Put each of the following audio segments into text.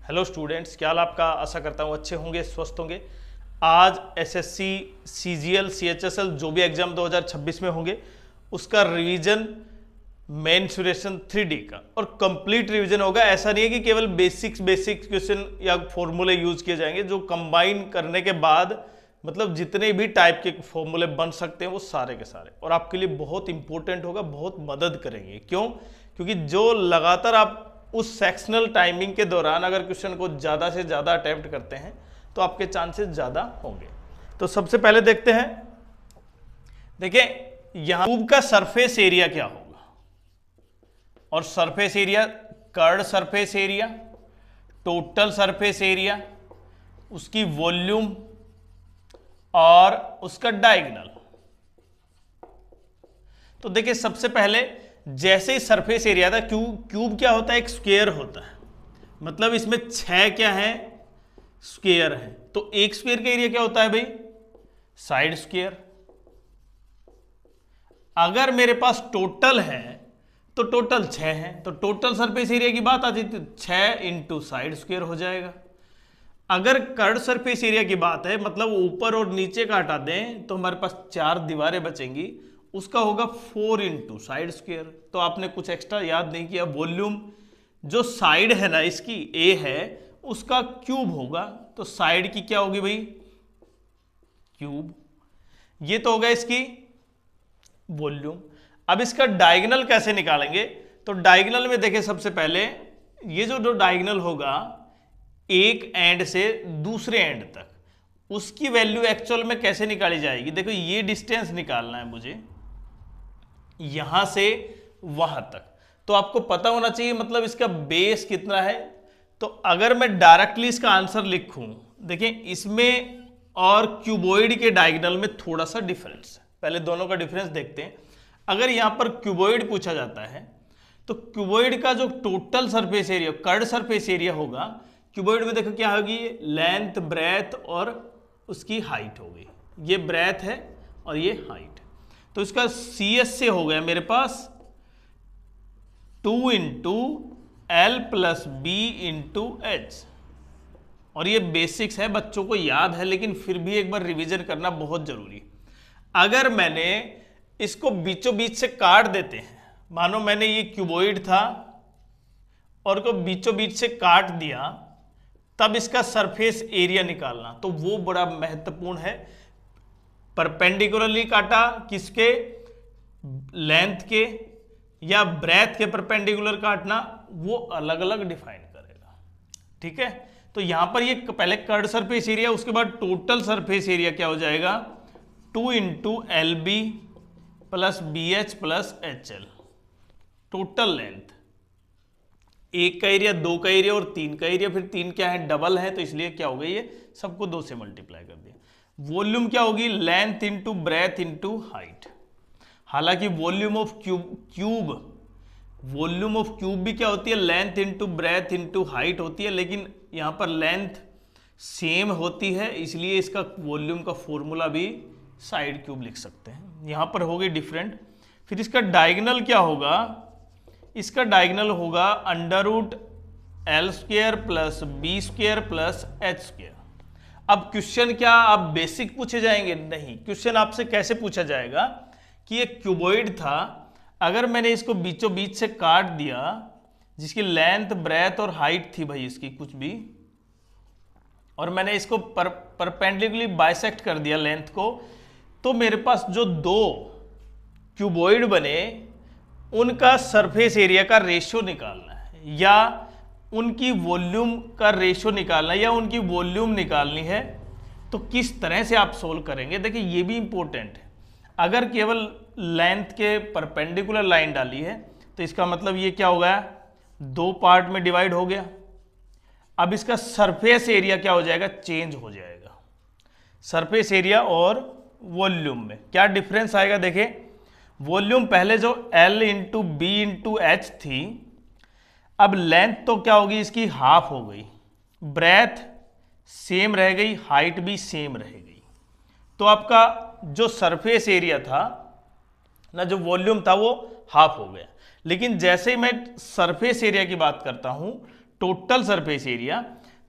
Hello students, क्या हाल आपका। आशा करता हूँ अच्छे होंगे, स्वस्थ होंगे। आज एसएससी, सीजीएल, सीएचएसएल जो भी एग्जाम 2026 में होंगे उसका रिवीजन मेंसुरेशन 3D का और कंप्लीट रिवीजन होगा। ऐसा नहीं है कि केवल बेसिक क्वेश्चन या फॉर्मूले यूज किए जाएंगे, जो कंबाइन करने के बाद मतलब जितने भी टाइप के फॉर्मूले बन सकते हैं वो सारे के सारे, और आपके लिए बहुत इंपॉर्टेंट होगा, बहुत मदद करेंगे। क्यों? क्योंकि जो लगातार आप उस सेक्शनल टाइमिंग के दौरान अगर क्वेश्चन को ज़्यादा से ज़्यादा अटेम्प्ट करते हैं तो आपके चांसेस ज़्यादा होंगे। तो सबसे पहले देखते हैं, देखिए यहाँ क्यूब का सरफेस एरिया क्या होगा, और surface area, curved surface area, total surface area, उसकी वॉल्यूम और उसका डायगोनल। तो देखिए सबसे पहले जैसे ही सरफेस एरिया था, क्यूब क्या होता है, एक स्क्वायर होता है, मतलब इसमें 6 क्या है, स्क्वायर है। तो एक स्क्वायर का एरिया क्या होता है भाई, साइड स्क्वायर। अगर मेरे पास टोटल है तो टोटल 6 है, तो टोटल सरफेस एरिया की बात आती है 6 इंटू साइड स्क्वायर हो जाएगा। अगर कर्ड सरफेस एरिया की बात है, मतलब ऊपर और नीचे का हटा दें तो हमारे पास 4 दीवारें बचेंगी, उसका होगा 4 इंटू साइड स्क्वायर। तो आपने कुछ एक्स्ट्रा याद नहीं किया। वॉल्यूम जो साइड है ना, इसकी ए है, उसका क्यूब होगा, तो साइड की क्या होगी भाई, क्यूब। ये तो होगा इसकी वॉल्यूम। अब इसका डायगोनल कैसे निकालेंगे, तो डायगोनल में देखें सबसे पहले ये जो डायगोनल होगा एक एंड से दूसरे एंड तक, उसकी वैल्यू एक्चुअल में कैसे निकाली जाएगी। देखो ये डिस्टेंस निकालना है मुझे यहां से वहां तक, तो आपको पता होना चाहिए मतलब इसका बेस कितना है। तो अगर मैं डायरेक्टली इसका आंसर लिखूं, देखिए इसमें और क्यूबॉइड के डायगोनल में थोड़ा सा डिफरेंस है। पहले दोनों का डिफरेंस देखते हैं। अगर यहां पर क्यूबॉइड पूछा जाता है तो क्यूबॉइड का जो total surface area, curved surface area होगा, क्यूबॉइड में देखो क्या होगी, लेंथ, ब्रेथ और उसकी हाइट होगी। ये ब्रेथ है और ये हाइट। तो इसका CS से हो गया मेरे पास 2 into L plus B into H. और ये बेसिक्स है, बच्चों को याद है, लेकिन फिर भी एक बार रिवीजन करना बहुत जरूरी। अगर मैंने इसको बीचों बीच से काट देते हैं, मानो मैंने ये क्यूबॉइड था और को बीचों बीच से काट दिया, तब इसका सरफेस एरिया निकालना तो वो बड़ा महत्वपूर्ण है। परपेंडिकुलरली काटा, किसके, लेंथ के, या ब्रेथ के परपेंडिकुलर काटना, वो अलग अलग डिफाइन करेगा। ठीक है, तो यहां पर ये पहले कर्ड सरफेस एरिया, उसके बाद टोटल सरफेस एरिया क्या हो जाएगा, 2 into L B plus B H plus H L. Total length, एक का एरिया, 2 का एरिया और 3 का एरिया, फिर 3 क्या है, डबल है, तो इसलिए क्या हो गया, ये सबको 2 से मल्टीप्लाई कर दिया। वॉल्यूम क्या होगी, length into breadth into height. हालांकि वॉल्यूम ऑफ क्यूब भी क्या होती है, length into breadth into height होती है, लेकिन यहां पर लेंथ सेम होती है, इसलिए इसका वॉल्यूम का फॉर्मूला भी साइड क्यूब लिख सकते हैं। यहां पर हो गई डिफरेंट। फिर इसका डायगोनल क्या होगा, इसका डायगोनल होगा under root L square plus B square plus H square. अब क्वेश्चन क्या आप बेसिक पूछे जाएंगे, नहीं। क्वेश्चन आपसे कैसे पूछा जाएगा कि ये क्यूबॉइड था, अगर मैंने इसको बीचों बीच से काट दिया, जिसकी लेंथ, ब्रेथ और हाइट थी भाई इसकी कुछ भी, और मैंने इसको परपेंडिकुलरली बाइसेक्ट कर दिया लेंथ को, तो मेरे पास जो 2 क्यूबॉइड बने उनका सरफेस एरिया का रेशियो निकालना है, या उनकी वॉल्यूम का रेशियो निकालना है, या उनकी वॉल्यूम निकालनी है। तो किस तरह से आप सोल्व करेंगे, देखिए ये भी इंपॉर्टेंट है। अगर केवल लेंथ के परपेंडिकुलर लाइन डाली है तो इसका मतलब ये क्या हो गया, 2 पार्ट में डिवाइड हो गया। अब इसका सरफेस एरिया क्या हो जाएगा, चेंज हो जाएगा। सरफेस एरिया और वॉल्यूम में क्या डिफरेंस आएगा, देखिए वॉल्यूम पहले जो L into B into H थी, अब लेंथ तो क्या होगी, इसकी हाफ हो गई, ब्रेथ सेम रह गई, हाइट भी सेम रह गई। तो आपका जो सरफेस एरिया था ना, जो वॉल्यूम था, वो हाफ हो गया। लेकिन जैसे ही मैं सरफेस एरिया की बात करता हूं, टोटल सरफेस एरिया,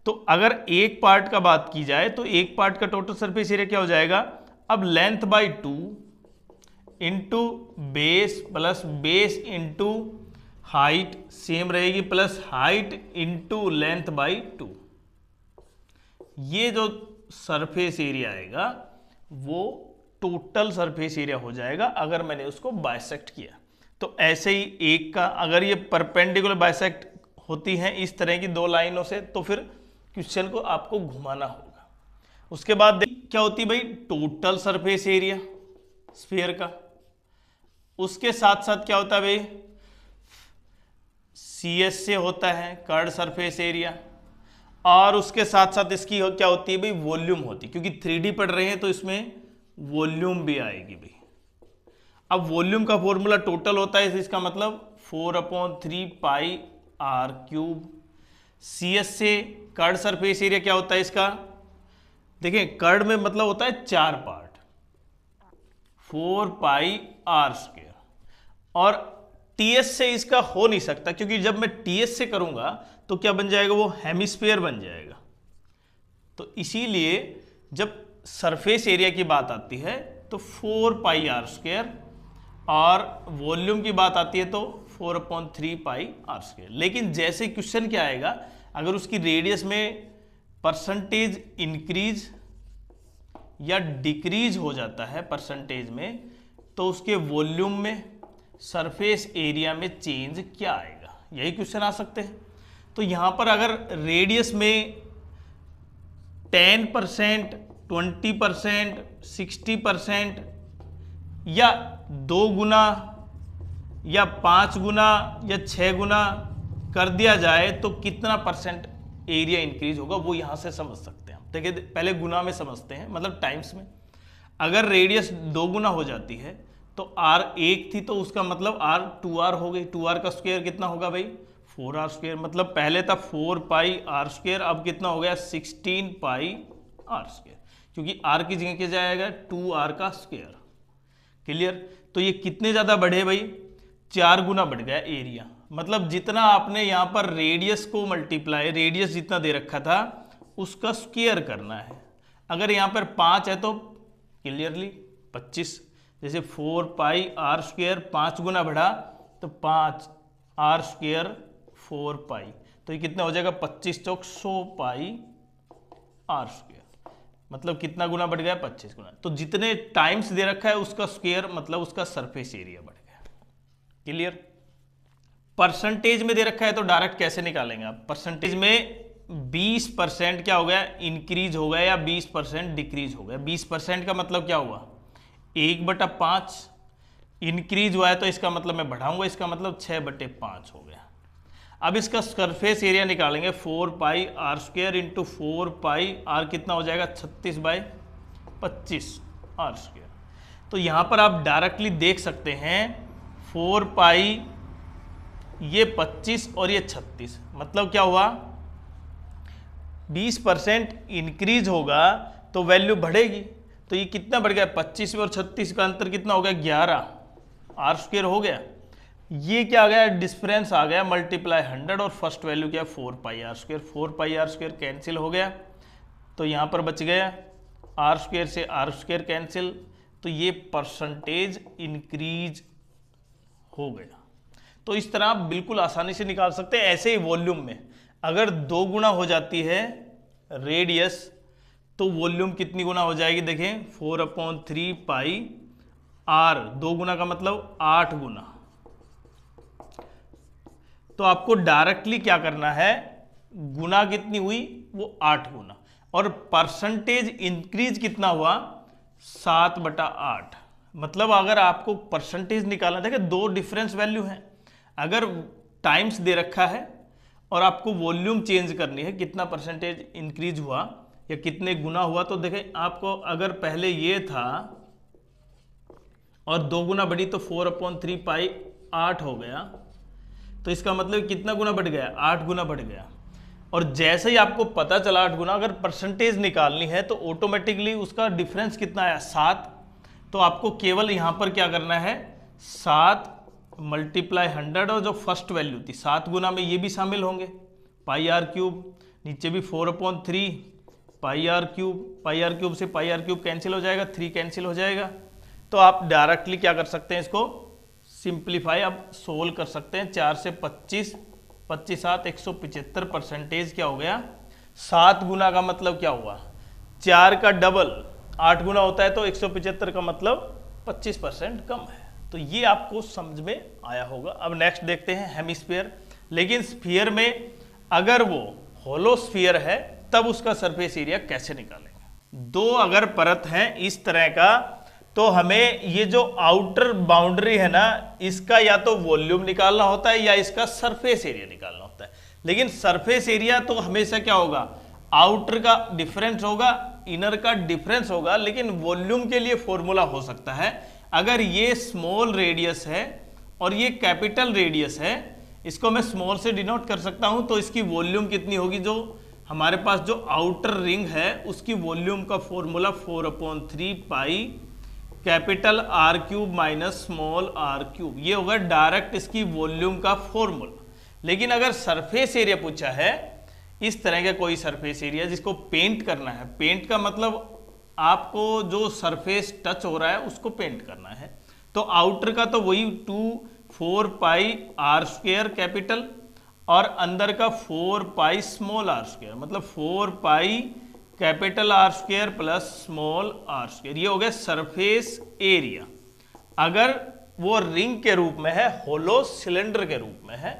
तो अगर एक पार्ट का बात की जाए तो एक पार्ट का टोटल सरफेस एरिया क्या हो जाएगा, अब length by 2 into base plus base into height same रहेगी plus height into length by 2। ये जो सरफेस एरिया आएगा वो टोटल सरफेस एरिया हो जाएगा अगर मैंने उसको बाइसेक्ट किया। तो ऐसे ही एक का अगर ये परपेंडिकुलर बाइसेक्ट होती हैं इस तरह की दो लाइनों से तो फिर क्वेश्चन को आपको घुमाना होगा। उसके बाद क्या होती है भाई, टोटल सरफेस एरिया स्फीयर का, उसके साथ साथ क्या होता है भाई, CS से होता है कर्ड सरफेस एरिया, और उसके साथ साथ इसकी क्या होती है भाई, वॉल्यूम होती है, क्योंकि 3D पढ़ रहे हैं तो इसमें वॉल्यूम भी आएगी भाई। अब वॉल्यूम का फॉर्मूला टोटल होता है, इसका मतलब 4/3 पाई r क्यूब। CS से कर्ड सरफेस एरिया क्या होता है इसका, देखें कर्ड में मतलब होता है 4 पार्ट, 4 पाई r स्क्वायर, और TS से इसका हो नहीं सकता क्योंकि जब मैं TS से करूंगा तो क्या बन जाएगा, वो हेमिस्फीयर बन जाएगा। तो इसीलिए जब सरफेस एरिया की बात आती है तो 4 पाई r स्क्वायर, और वॉल्यूम की बात आती है तो 4/3 पाई r स्क्वायर। लेकिन जैसे क्वेश्चन क्या आएगा, अगर उसकी रेडियस में परसेंटेज इंक्रीज या डिक्रीज हो जाता है परसेंटेज में, तो उसके वॉल्यूम में सरफेस एरिया में चेंज क्या आएगा, यही क्वेश्चन आ सकते हैं। तो यहां पर अगर रेडियस में 10%, 20%, 60% या 2 गुना या 5 गुना या 6 गुना कर दिया जाए तो कितना परसेंट एरिया इंक्रीज होगा, वो यहां से समझ सकते हैं। देखिए पहले गुना में समझते हैं, मतलब टाइम्स में। अगर रेडियस 2 गुना हो जाती है तो r 1 थी तो उसका मतलब r 2r हो गई। 2r का स्क्वायर कितना होगा भाई, 4r स्क्वायर। मतलब पहले था 4 पाई r स्क्वायर, अब कितना हो गया 16 पाई r स्क्वायर, क्योंकि r की जगह क्या जाएगा 2r का स्क्वायर। क्लियर। तो ये कितने ज्यादा बढ़े भाई, 4 गुना बढ़ गया एरिया। मतलब जितना आपने यहां पर रेडियस को मल्टीप्लाई, रेडियस जितना दे रखा था उसका स्क्वायर करना है। अगर यहां पर 5 है तो क्लियरली 25, जैसे 4 पाई r स्क्वायर 5 गुना बढ़ा तो 5 r स्क्वायर 4 पाई, तो ये कितना हो जाएगा 25 चौक 100 पाई r स्क्वायर। मतलब कितना गुना बढ़ गया, 25 गुना। तो जितने टाइम्स दे रखा है उसका स्क्वायर, मतलब उसका सरफेस एरिया बढ़ गया। क्लियर। परसेंटेज में दे रखा है तो डायरेक्ट कैसे निकालेंगे आप, परसेंटेज में 20% क्या हो गया, इंक्रीज हो गया, या 20% डिक्रीज हो गया। 20% का मतलब क्या हुआ, 1/5 इंक्रीज हुआ है तो इसका मतलब मैं बढ़ाऊंगा, इसका मतलब 6/5 हो गया। अब इसका सरफेस एरिया निकालेंगे, 4 पाई r स्क्वायर इंटू 4 पाई r कितना हो जाएगा 36/25 r स्क्वायर। तो यहां पर आप डायरेक्टली देख सकते हैं 4 पाई ये 25 और ये 36, मतलब क्या हुआ 20% इंक्रीज होगा तो वैल्यू बढ़ेगी। तो ये कितना बढ़ गया, 25 और 36 का अंतर कितना हो गया 11 r स्क्वायर हो गया। ये क्या आ गया, डिफरेंस आ गया मल्टीप्लाई 100, और फर्स्ट वैल्यू क्या 4 पाई r स्क्वायर। 4 पाई r स्क्वायर कैंसिल हो गया तो यहाँ पर बच गया r स्क्वायर से r स्क्वायर कैंसिल, तो ये परसेंटेज इंक्रीज हो गया। तो इस तरह आप बिल्कुल आसानी से निकाल सकते हैं। ऐसे ही वॉल्यूम में अगर 2 गुना हो जाती है रेडियस तो वॉल्यूम कितनी गुना हो जाएगी, देखें 4/3 पाई r, 2 गुना का मतलब 8 गुना। तो आपको डायरेक्टली क्या करना है, गुना कितनी हुई वो 8 गुना, और परसेंटेज इंक्रीज कितना हुआ 7/8। मतलब अगर आपको परसेंटेज निकालना, देखिए 2 डिफरेंस वैल्यू हैं। अगर टाइम्स दे रखा है और आपको वॉल्यूम चेंज करनी है, कितना परसेंटेज इंक्रीज हुआ या कितने गुना हुआ, तो देखें आपको अगर पहले ये था और 2 गुना बढ़ी तो 4/3 पाई 8 हो गया, तो इसका मतलब कितना गुना बढ़ गया, 8 गुना बढ़ गया। और जैसे ही आपको पता चला 8 गुना, अगर परसेंटेज निकालनी है तो ऑटोमेटिकली उसका डिफरेंस कितना आया 7। तो आपको केवल यहां पर क्या करना है 7 × 100, और जो फर्स्ट वैल्यू थी 7 गुना में ये भी शामिल होंगे, पाई आर क्यूब, नीचे भी 4/3 पाई आर क्यूब से पाई आर क्यूब कैंसिल हो जाएगा, 3 कैंसिल हो जाएगा। तो आप डायरेक्टली क्या कर सकते हैं, इसको सिंप्लीफाई आप सोल्व कर सकते हैं। 4 से 25, 25 7 175% क्या हो गया, 7 गुना का मतलब क्या हुआ, 4 का डबल 8 गुना होता है, तो 175 का मतलब 25% कम है। तो ये आपको समझ में आया होगा। अब नेक्स्ट देखते हैं हेमिस्फीयर। लेकिन स्फीयर में अगर वो होलो स्फीयर है तब उसका सरफेस एरिया कैसे निकालेंगे। दो अगर परत हैं इस तरह का, तो हमें ये जो आउटर बाउंड्री है ना, इसका या तो वॉल्यूम निकालना होता है या इसका सरफेस एरिया निकालना होता है। लेकिन सरफेस एरिया तो हमेशा क्या होगा, आउटर का डिफरेंस होगा, इनर का डिफरेंस होगा। लेकिन वॉल्यूम के लिए फॉर्मूला हो सकता है, अगर ये स्मॉल रेडियस है और ये कैपिटल रेडियस है, इसको मैं स्मॉल से डिनोट कर सकता हूं, तो इसकी वॉल्यूम कितनी होगी, जो हमारे पास जो आउटर रिंग है उसकी वॉल्यूम का formula 4/3 pi capital R cube minus small R cube, ये होगा डायरेक्ट इसकी वॉल्यूम का फॉर्मूला। लेकिन अगर सरफेस एरिया पूछा है, इस तरह का कोई सरफेस एरिया जिसको पेंट करना है, पेंट का मतलब आपको जो सरफेस टच हो रहा है उसको पेंट करना है, तो आउटर का तो वही 4 पाई आर स्क्वायर कैपिटल और अंदर का 4 पाई स्मॉल आर स्क्वायर, मतलब 4 pi capital R square plus small R square, ये हो गया सरफेस एरिया। अगर वो रिंग के रूप में है, होलो सिलेंडर के रूप में है,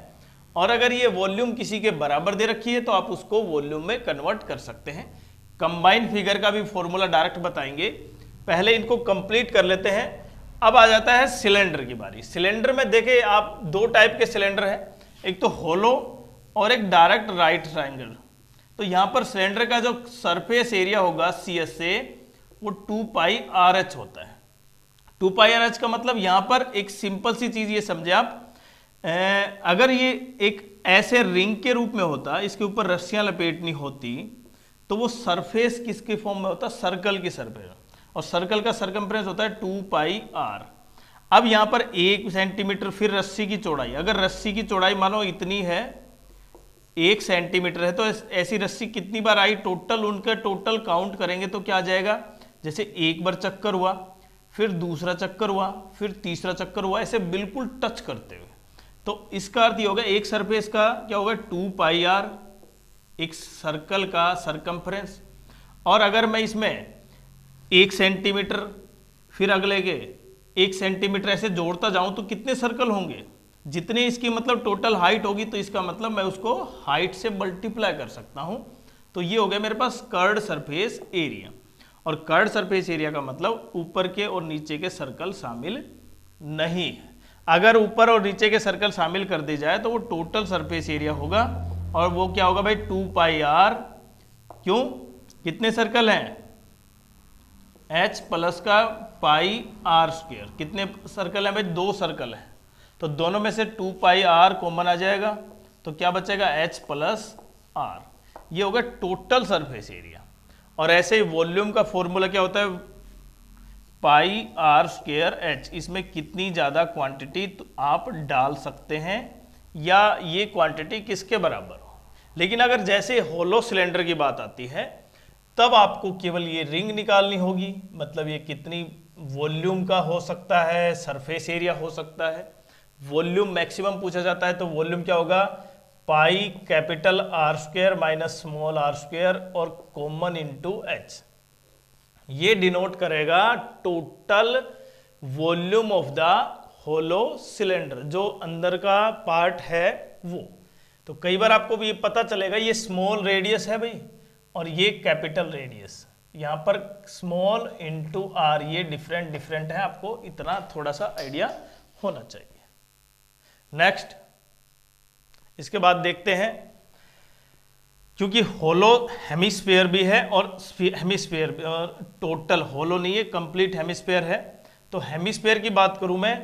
और अगर ये वॉल्यूम किसी के बराबर दे रखी है तो आप उसको वॉल्यूम में कन्वर्ट कर सकते हैं। कंबाइंड फिगर का भी फॉर्मूला डायरेक्ट बताएंगे, पहले इनको कंप्लीट कर लेते हैं। अब आ जाता है सिलेंडर की बारी। सिलेंडर में देखें आप, दो टाइप के सिलेंडर है, एक तो होलो और एक डायरेक्ट राइट ट्रायंगल। तो यहां पर सिलेंडर का जो सरफेस एरिया होगा CS से, वो 2 पाई RH होता है। 2 पाई RH का मतलब यहां पर एक सिंपल सी चीज ये समझे आप, अगर ये एक ऐसे रिंग के रूप में होता, इसके ऊपर रस्सियां लपेटनी होती, तो वो सरफेस किसके फॉर्म में होता, सर्कल की सरफेस, और सर्कल का सरकमफ्रेंस होता है 2 पाई R। अब यहां पर 1 सेंटीमीटर, फिर रस्सी की चौड़ाई, अगर रस्सी की चौड़ाई मानो इतनी है 1 सेंटीमीटर है, तो ऐसी रस्सी कितनी बार आई, टोटल उनका टोटल काउंट करेंगे तो क्या आ जाएगा, जैसे एक बार चक्कर हुआ, फिर दूसरा चक्कर हुआ, फिर तीसरा चक्कर हुआ, ऐसे बिल्कुल टच करते हुए। तो इसका अर्थ ये होगा, एक सरफेस का क्या होगा 2 पाई R, एक सर्कल का सरकमफ्रेंस। और अगर मैं इसमें 1 सेंटीमीटर, फिर अगले के 1 सेंटीमीटर ऐसे जोड़ता जाऊं तो कितने सर्कल होंगे, जितनी इसकी मतलब टोटल हाइट होगी, तो इसका मतलब मैं उसको हाइट से मल्टीप्लाई कर सकता हूं। तो ये हो गया मेरे पास कर्ड सरफेस एरिया। और कर्ड सरफेस एरिया का मतलब ऊपर के और नीचे के सर्कल शामिल नहीं है। अगर ऊपर और नीचे के सर्कल शामिल कर दी जाए तो वो टोटल सरफेस एरिया होगा, और वो क्या होगा भाई 2 पाई R। क्यों, कितने सर्कल हैं, H प्लस का पाई R स्क्वायर, कितने सर्कल हैं भाई, 2 सर्कल हैं, तो दोनों में से 2 पाई R कॉमन आ जाएगा, तो क्या बचेगा H प्लस R, ये होगा टोटल सरफेस एरिया। और ऐसे ही वॉल्यूम का फॉर्मूला क्या होता है, पाई R स्क्वायर H, इसमें कितनी ज़्यादा क्वांटिटी तो आप डाल सकते हैं, या ये क्वांटिटी किसके बराबर हो। लेकिन अगर जैसे होलो सिलेंडर की बात आती है, तब आपको केवल ये रिंग निकालनी होगी, मतलब ये कितनी वॉल्यूम का हो सकता है, सरफेस एरिया हो सकता है। वॉल्यूम मैक्सिमम पूछा जाता है, तो वॉल्यूम क्या होगा, pi capital R square minus small R square और कॉमन इनटू H, ये डिनोट करेगा total volume of the hollow cylinder, जो अंदर का पार्ट है वो। तो कई बार आपको भी ये पता चलेगा, ये स्मॉल रेडियस है भाई और ये कैपिटल रेडियस, यहाँ पर स्मॉल इंटू R, ये डिफरेंट डिफरेंट है, आपको इतना थोड़ा सा आइडिया होना चाहिए। नेक्स्ट, इसके बाद देखते हैं, क्योंकि होलो हेमिस्फीयर भी है और हेमिस्फीयर टोटल होलो नहीं है, कंप्लीट हेमिस्फीयर है। तो हेमिस्फीयर की बात करूं मैं,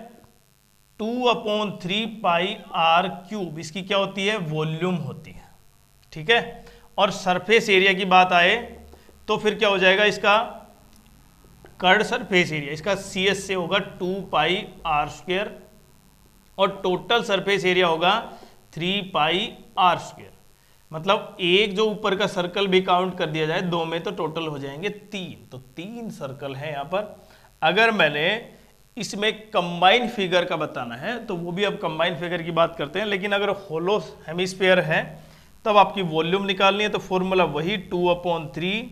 2/3 पाई R क्यूब, इसकी क्या होती है, वॉल्यूम होती है, ठीक है। और सरफेस एरिया की बात आए तो फिर क्या हो जाएगा, इसका कर्ड सरफेस एरिया, इसका CS से होगा 2 पाई R स्क्वायर और टोटल सरफेस एरिया होगा 3 पाई R स्क्वायर। मतलब एक जो ऊपर का सर्कल भी काउंट कर दिया जाए, 2 में तो टोटल हो जाएंगे 3, तो 3 सर्कल है यहाँ पर। अगर मैंने इसमें कंबाइन फिगर का बताना है तो वो भी अब कंबाइन फिगर की बात करते हैं, लेकिन अगर होलो हेमिस्फीयर है तब आपकी वॉल्यूम निकालनी है, तो फॉर्मूला वही 2/3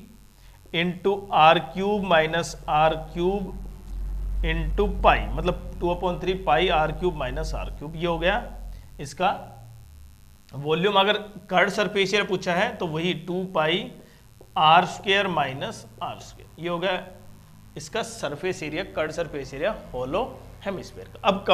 into r cube minus r cube into pi, मतलब 2/3 pi r cube minus r cube, ये हो गया इसका वॉल्यूम। अगर कर्ड सरफेस एरिया पूछा है तो वही 2 pi r square minus r square, ये हो गया इसका surface area, curved surface area hollow hemisphere का। अब